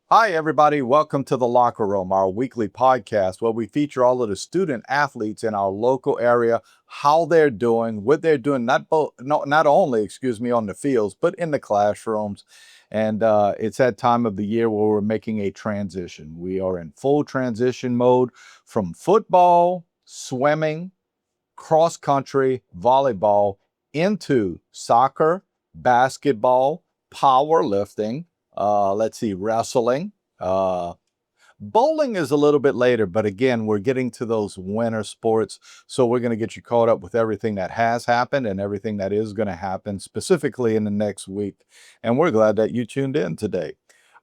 Hi, everybody. Welcome to the Locker Room, our weekly podcast where we feature all of the student athletes in our local area, how they're doing, what they're doing, not only, on the fields, but in the classrooms. And it's that time of the year where we're making a transition. We are in full transition mode from football, swimming, cross country, volleyball into soccer, basketball, powerlifting, wrestling. Uh, Bowling is a little bit later, but again, we're getting to those winter sports. So we're going to get you caught up with everything that has happened and everything that is going to happen specifically in the next week. And we're glad that you tuned in today.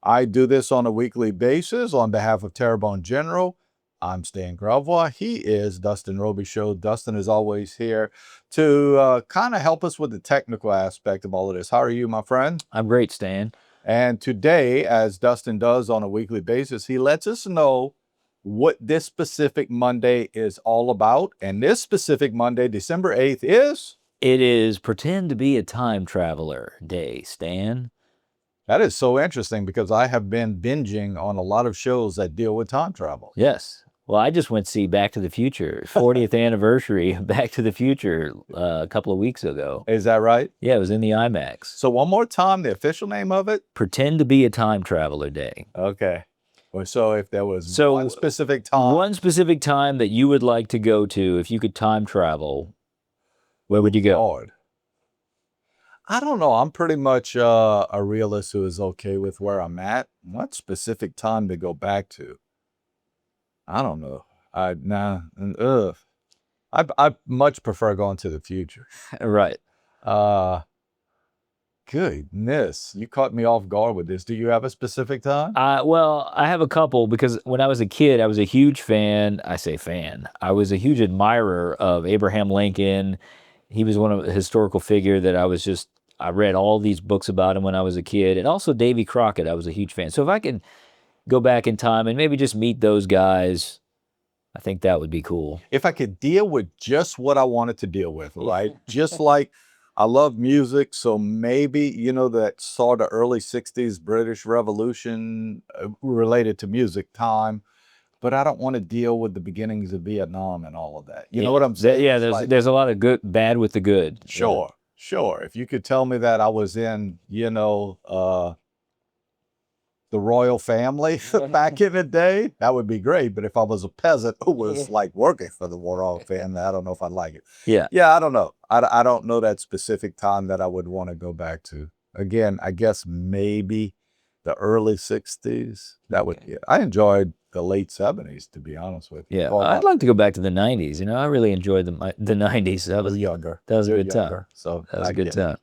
I do this on a weekly basis on behalf of Terrebonne General. I'm Stan Gravois. He is Dustin Roby Show. Dustin is always here to kind of help us with the technical aspect of all of this. How are you, my friend? I'm great, Stan. And today, as Dustin does on a weekly basis, he lets us know what this specific Monday is all about. And this specific Monday, December 8th, is? It is Pretend to be a Time Traveler Day, Stan. That is so interesting because I have been binging on a lot of shows that deal with time travel. Yes. Well, I just went to see Back to the Future, 40th anniversary of Back to the Future a couple of weeks ago. Is that right? Yeah, it was in the IMAX. So one more time, the official name of it? Pretend to be a Time Traveler Day. Okay. Well, so if there was So one specific time. One specific time that you would like to go to if you could time travel, where would you go? Lord. I don't know. I'm pretty much a realist who is okay with where I'm at. What specific time to go back to? I don't know. Ugh. I much prefer going to the future. Right. Uh, Goodness, you caught me off guard with this. Do you have a specific time? Well, I have a couple because when I was a kid, I was a huge fan. I say fan. I was a huge admirer of Abraham Lincoln. He was one of a historical figure that I read all these books about him when I was a kid, and also Davy Crockett. I was a huge fan. So if I could go back in time and maybe just meet those guys, I think that would be cool. If I could deal with just what I wanted to deal with, right? Just like I love music, so maybe, that saw the early 60s British Revolution related to music time, but I don't want to deal with the beginnings of Vietnam and all of that. You know what I'm saying? Yeah, It's there's a lot of bad with the good. sure, sure. If you could tell me that I was in, the royal family back in the day, that would be great. But if I was a peasant who was like working for the royal family, I don't know if I'd like it. Yeah. Yeah, I don't know. I don't know that specific time that I would want to go back to. Again, I guess maybe the early 60s. That would be it. I enjoyed the late 70s, to be honest with you. Yeah, Well, I'd like to go back to the 90s. I really enjoyed the 90s. I was younger. That was a You're good time. younger, so That was I a good get it. time.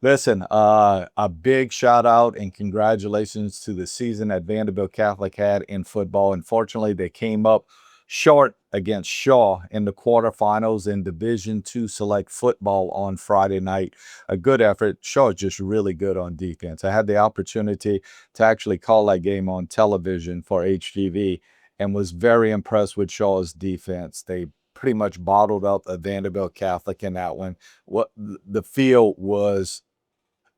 Listen, a big shout out and congratulations to the season that Vanderbilt Catholic had in football. Unfortunately, they came up short against Shaw in the quarterfinals in Division II Select Football on Friday night. A good effort. Shaw is just really good on defense. I had the opportunity to actually call that game on television for HGV and was very impressed with Shaw's defense. They pretty much bottled up a Vanderbilt Catholic in that one. What the field was,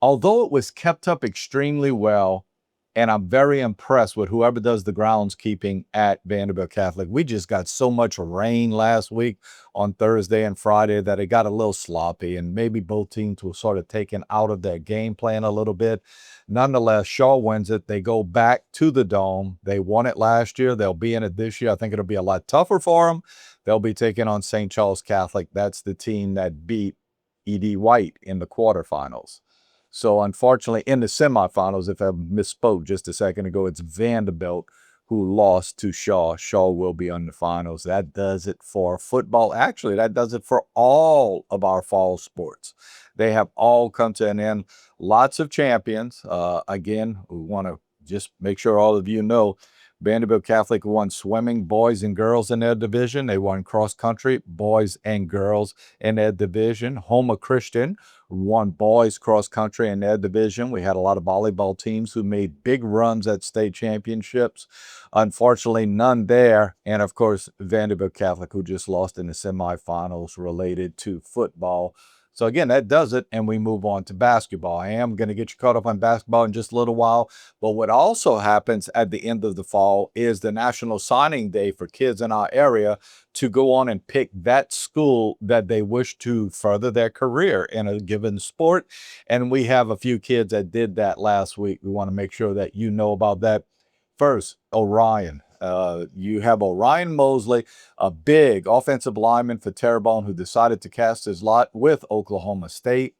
although it was kept up extremely well, and I'm very impressed with whoever does the groundskeeping at Vanderbilt Catholic. We just got so much rain last week on Thursday and Friday that it got a little sloppy, and maybe both teams were sort of taken out of their game plan a little bit. Nonetheless, Shaw wins it. They go back to the Dome. They won it last year. They'll be in it this year. I think it'll be a lot tougher for them. They'll be taking on St. Charles Catholic. That's the team that beat E.D. White in the quarterfinals. So unfortunately, in the semifinals, if I misspoke just a second ago, it's Vanderbilt who lost to Shaw. Shaw will be on the finals. That does it for football. Actually, that does it for all of our fall sports. They have all come to an end. Lots of champions. Again, we want to just make sure all of you know Vanderbilt Catholic won swimming, boys and girls in their division. They won cross country, boys and girls in their division. Homer Christian won boys cross country in their division. We had a lot of volleyball teams who made big runs at state championships. Unfortunately, none there. And of course, Vanderbilt Catholic, who just lost in the semifinals related to football. So again, that does it, and we move on to basketball. I am going to get you caught up on basketball in just a little while. But what also happens at the end of the fall is the National Signing Day for kids in our area to go on and pick that school that they wish to further their career in a given sport. And we have a few kids that did that last week. We want to make sure that you know about that. First, Orion. You have Orion Mosley, a big offensive lineman for Terrebonne who decided to cast his lot with Oklahoma State.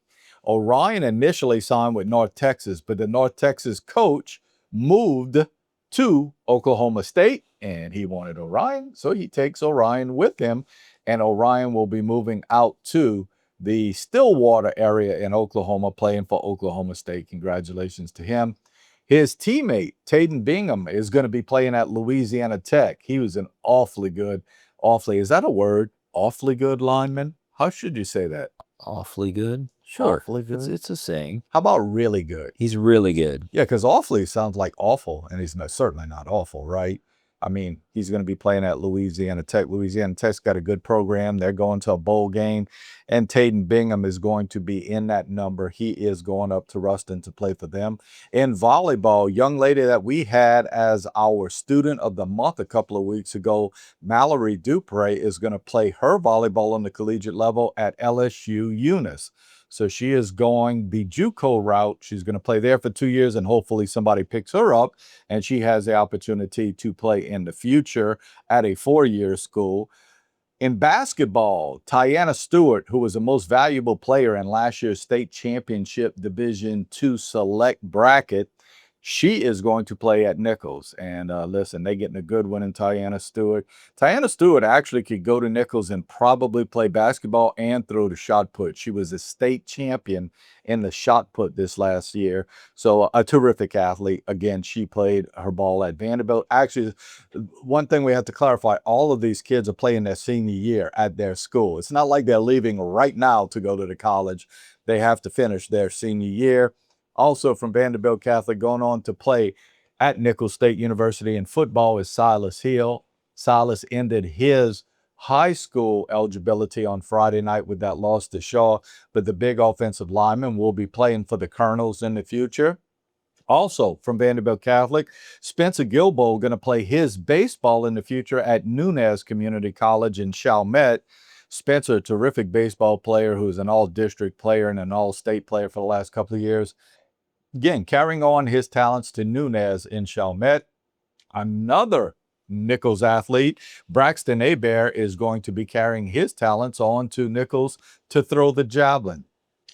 Orion initially signed with North Texas, but the North Texas coach moved to Oklahoma State and he wanted Orion, so he takes Orion with him, and Orion will be moving out to the Stillwater area in Oklahoma, playing for Oklahoma State. Congratulations to him. His teammate, Taden Bingham, is going to be playing at Louisiana Tech. He was an is that a word? Awfully good lineman? How should you say that? Awfully good. Sure. Awfully good? It's a saying. How about really good? He's really good. Yeah, because awfully sounds like awful, and he's certainly not awful, right? I mean, he's going to be playing at Louisiana Tech. Louisiana Tech's got a good program. They're going to a bowl game, and Taden Bingham is going to be in that number. He is going up to Ruston to play for them. In volleyball, young lady that we had as our student of the month a couple of weeks ago, Mallory Dupre, is going to play her volleyball on the collegiate level at LSU Eunice. So she is going the JUCO route. She's going to play there for 2 years, and hopefully somebody picks her up, and she has the opportunity to play in the future at a 4-year school. In basketball, Tiana Stewart, who was the most valuable player in last year's state championship Division II select bracket, she is going to play at Nichols. And listen, they're getting a good one in Tiana Stewart. Tiana Stewart actually could go to Nichols and probably play basketball and throw the shot put. She was a state champion in the shot put this last year. So a terrific athlete. Again, she played her ball at Vanderbilt. Actually, one thing we have to clarify, all of these kids are playing their senior year at their school. It's not like they're leaving right now to go to the college. They have to finish their senior year. Also from Vanderbilt Catholic, going on to play at Nicholls State University in football is Silas Hill. Silas ended his high school eligibility on Friday night with that loss to Shaw, but the big offensive lineman will be playing for the Colonels in the future. Also from Vanderbilt Catholic, Spencer Gilbo going to play his baseball in the future at Nunez Community College in Chalmette. Spencer, a terrific baseball player who's an all-district player and an all-state player for the last couple of years. Again, carrying on his talents to Nunez in Chalmette. Another Nichols athlete, Braxton Hebert, is going to be carrying his talents on to Nichols to throw the javelin.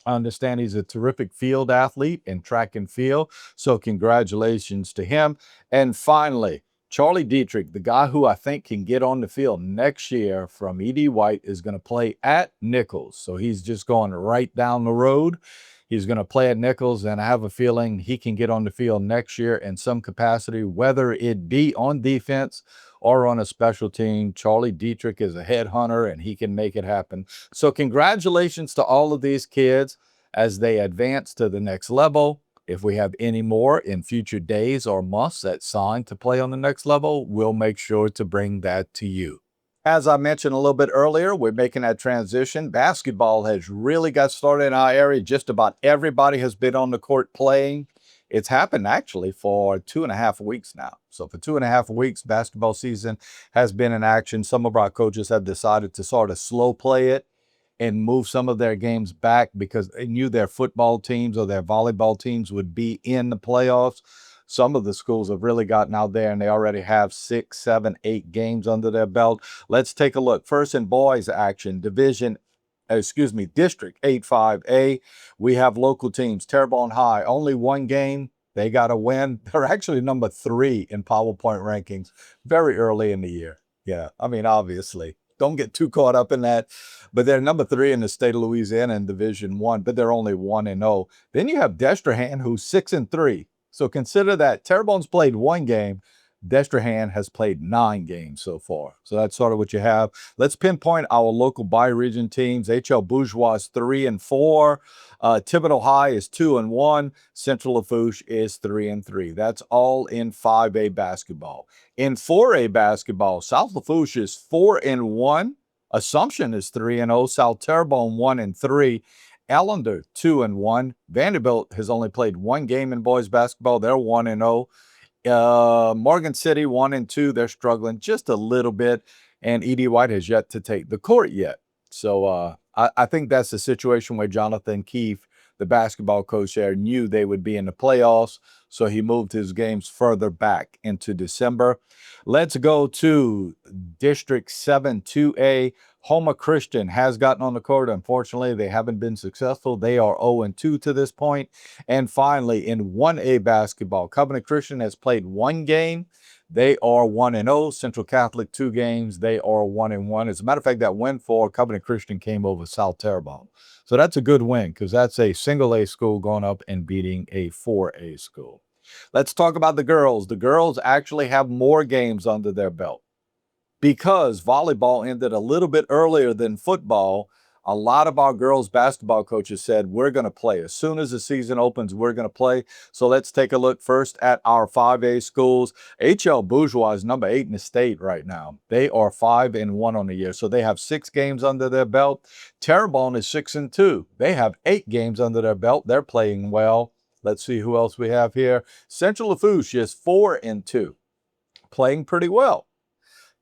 I understand he's a terrific field athlete in track and field, so congratulations to him. And finally, Charlie Dietrich, the guy who I think can get on the field next year from E.D. White, is going to play at Nichols. So he's just going right down the road. He's going to play at Nichols, and I have a feeling he can get on the field next year in some capacity, whether it be on defense or on a special team. Charlie Dietrich is a headhunter, and he can make it happen. So congratulations to all of these kids as they advance to the next level. If we have any more in future days or months that sign to play on the next level, we'll make sure to bring that to you. As I mentioned a little bit earlier, we're making that transition. Basketball has really got started in our area. Just about everybody has been on the court playing. It's happened actually for 2.5 weeks now. So for 2.5 weeks, basketball season has been in action. Some of our coaches have decided to sort of slow play it and move some of their games back because they knew their football teams or their volleyball teams would be in the playoffs. Some of the schools have really gotten out there and they already have 6, 7, 8 games under their belt. Let's take a look. First in boys action, District 8-5A. We have local teams. Terrebonne High, only one game. They got to win. They're actually number 3 in PowerPoint rankings very early in the year. Yeah, I mean, obviously. Don't get too caught up in that. But they're number 3 in the state of Louisiana in Division 1, but they're only 1-0. Then you have Destrehan, who's 6-3. So consider that. Terrebonne's played 1 game. Destrehan has played 9 games so far. So that's sort of what you have. Let's pinpoint our local Bayou Region teams. H.L. Bourgeois is 3-4. Thibodeau High is 2-1. Central Lafourche is 3-3. That's all in 5A basketball. In 4A basketball, South Lafourche is 4-1. Assumption is 3-0. South Terrebonne 1-3. Ellender 2-1. Vanderbilt has only played one game in boys basketball. They're 1-0. Morgan City 1-2. They're struggling just a little bit, and E.D. White has yet to take the court yet. So I think that's the situation where Jonathan Keefe, the basketball coach there, knew they would be in the playoffs, so he moved his games further back into December. Let's go to District 7 2A. Houma Christian has gotten on the court. Unfortunately, they haven't been successful. They are 0-2 to this point. And finally, in 1A basketball, Covenant Christian has played one game. They are 1-0. Central Catholic, 2 games. They are 1-1. As a matter of fact, that win for Covenant Christian came over South Terrebonne. So that's a good win because that's a single A school going up and beating a 4A school. Let's talk about the girls. The girls actually have more games under their belt. Because volleyball ended a little bit earlier than football, a lot of our girls basketball coaches said, we're going to play. As soon as the season opens, we're going to play. So let's take a look first at our 5A schools. H.L. Bourgeois is number 8 in the state right now. They are 5-1 on the year. So they have 6 games under their belt. Terrebonne is 6-2. They have 8 games under their belt. They're playing well. Let's see who else we have here. Central Lafourche is 4-2, playing pretty well.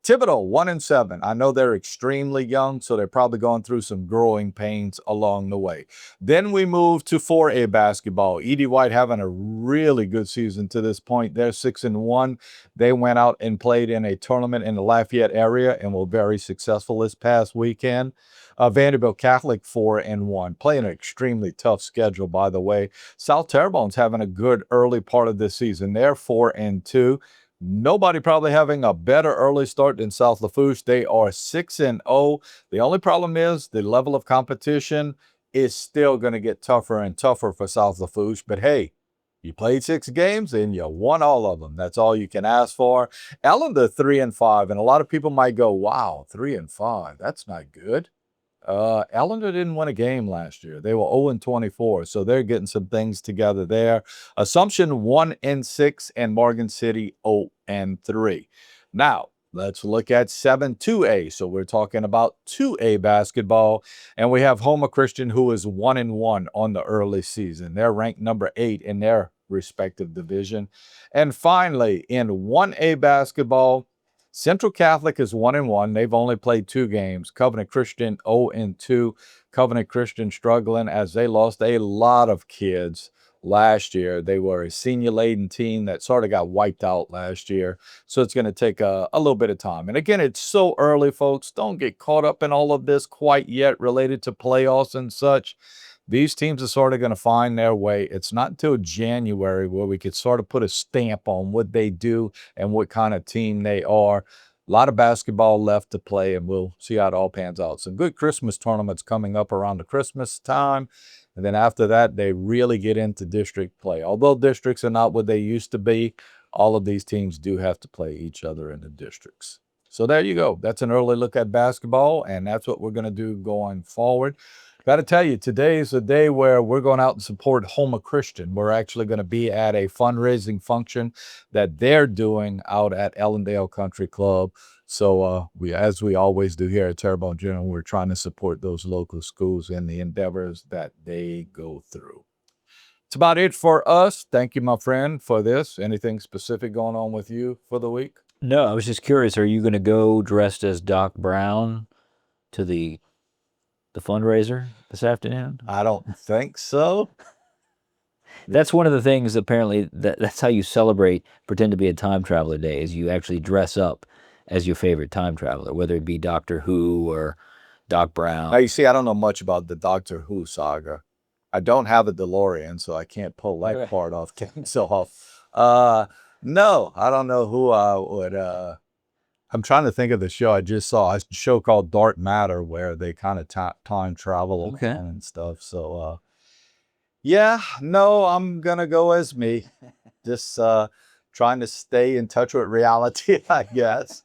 Thibodaux, 1-7. I know they're extremely young, so they're probably going through some growing pains along the way. Then we move to 4A basketball. E.D. White having a really good season to this point. They're 6-1. They went out and played in a tournament in the Lafayette area and were very successful this past weekend. Vanderbilt Catholic 4-1, playing an extremely tough schedule, by the way. South Terrebonne's having a good early part of this season. They're 4-2. Nobody probably having a better early start than South Lafourche. They are 6-0. The only problem is the level of competition is still going to get tougher and tougher for South Lafourche. But hey, you played 6 games and you won all of them. That's all you can ask for. Ellender 3-5, and a lot of people might go, "Wow, 3-5. That's not good." Ellender didn't win a game last year. They were 0-24, so they're getting some things together there. Assumption 1-6, and Morgan City 0-3. Now, let's look at 7-2A. So we're talking about 2A basketball, and we have Houma Christian, who is 1-1 on the early season. They're ranked number 8 in their respective division. And finally, in 1A basketball, Central Catholic is 1-1. They've only played 2 games. Covenant Christian 0-2. Covenant Christian struggling as they lost a lot of kids last year. They were a senior-laden team that sort of got wiped out last year. So it's going to take a little bit of time. And again, it's so early, folks. Don't get caught up in all of this quite yet related to playoffs and such. These teams are sort of going to find their way. It's not until January where we could sort of put a stamp on what they do and what kind of team they are. A lot of basketball left to play, and we'll see how it all pans out. Some good Christmas tournaments coming up around the Christmas time. And then after that, they really get into district play. Although districts are not what they used to be, all of these teams do have to play each other in the districts. So there you go. That's an early look at basketball, and that's what we're going to do going forward. Got to tell you, today is a day where we're going out and support Houma Christian. We're actually going to be at a fundraising function that they're doing out at Ellendale Country Club. So as we always do here at Terrebonne General, we're trying to support those local schools in the endeavors that they go through. It's about it for us. Thank you, my friend, for this. Anything specific going on with you for the week? No, I was just curious. Are you going to go dressed as Doc Brown to the fundraiser this afternoon? I don't think so. That's one of the things, apparently, that's how you celebrate Pretend to be a Time Traveler Day, is you actually dress up as your favorite time traveler, whether it be Doctor Who or Doc Brown. Now, you see, I don't know much about the Doctor Who saga. I don't have a DeLorean, so I can't pull that part off. No, I don't know who I would. I'm trying to think of the show I just saw. A show called Dark Matter where they kind of time travel and stuff. So, yeah, no, I'm going to go as me. Just trying to stay in touch with reality, I guess.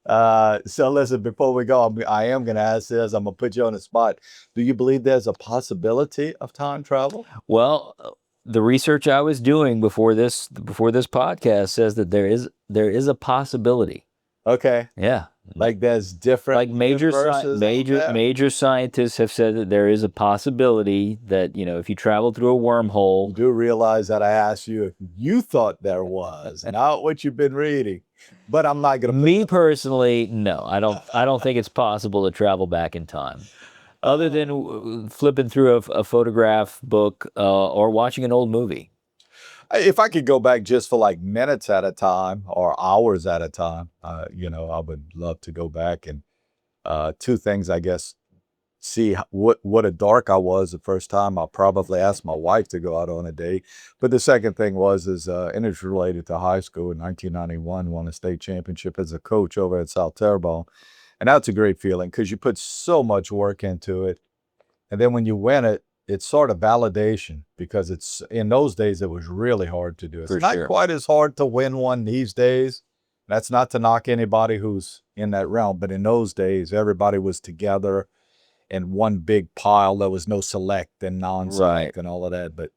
So listen, before we go, I am going to ask this. I'm going to put you on the spot. Do you believe there's a possibility of time travel? Well, the research I was doing before this podcast says that there is a possibility. Okay. Yeah. Like there's different Like universes out there. major scientists have said that there is a possibility that, if you travel through a wormhole. You do realize that I asked you if you thought there was, not what you've been reading. But I'm not gonna. Me personally, no, I don't think it's possible to travel back in time, other than flipping through a photograph book or watching an old movie. If I could go back just for like minutes at a time or hours at a time, I would love to go back and two things, I guess. See what a dork I was the first time. I'll probably ask my wife to go out on a date. But the second thing and it's related to high school. In 1991, won a state championship as a coach over at South Terrebonne. And that's a great feeling because you put so much work into it. And then when you win it, it's sort of validation because it's in those days, it was really hard to do. It's For not sure. quite as hard to win one these days. That's not to knock anybody who's in that realm. But in those days, everybody was together in one big pile. There was no select and non-select and all of that. But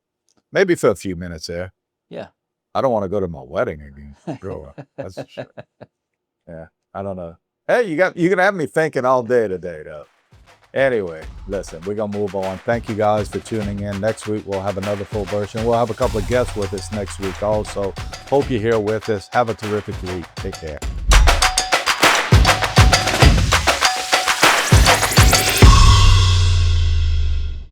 maybe for a few minutes there. Yeah. I don't want to go to my wedding again. Grow up. That's for sure. Yeah. I don't know. Hey, you're gonna have me thinking all day today, though. Anyway, listen, we're gonna move on. Thank you guys for tuning in. Next week we'll have another full version. We'll have a couple of guests with us next week also. Hope you're here with us. Have a terrific week. Take care.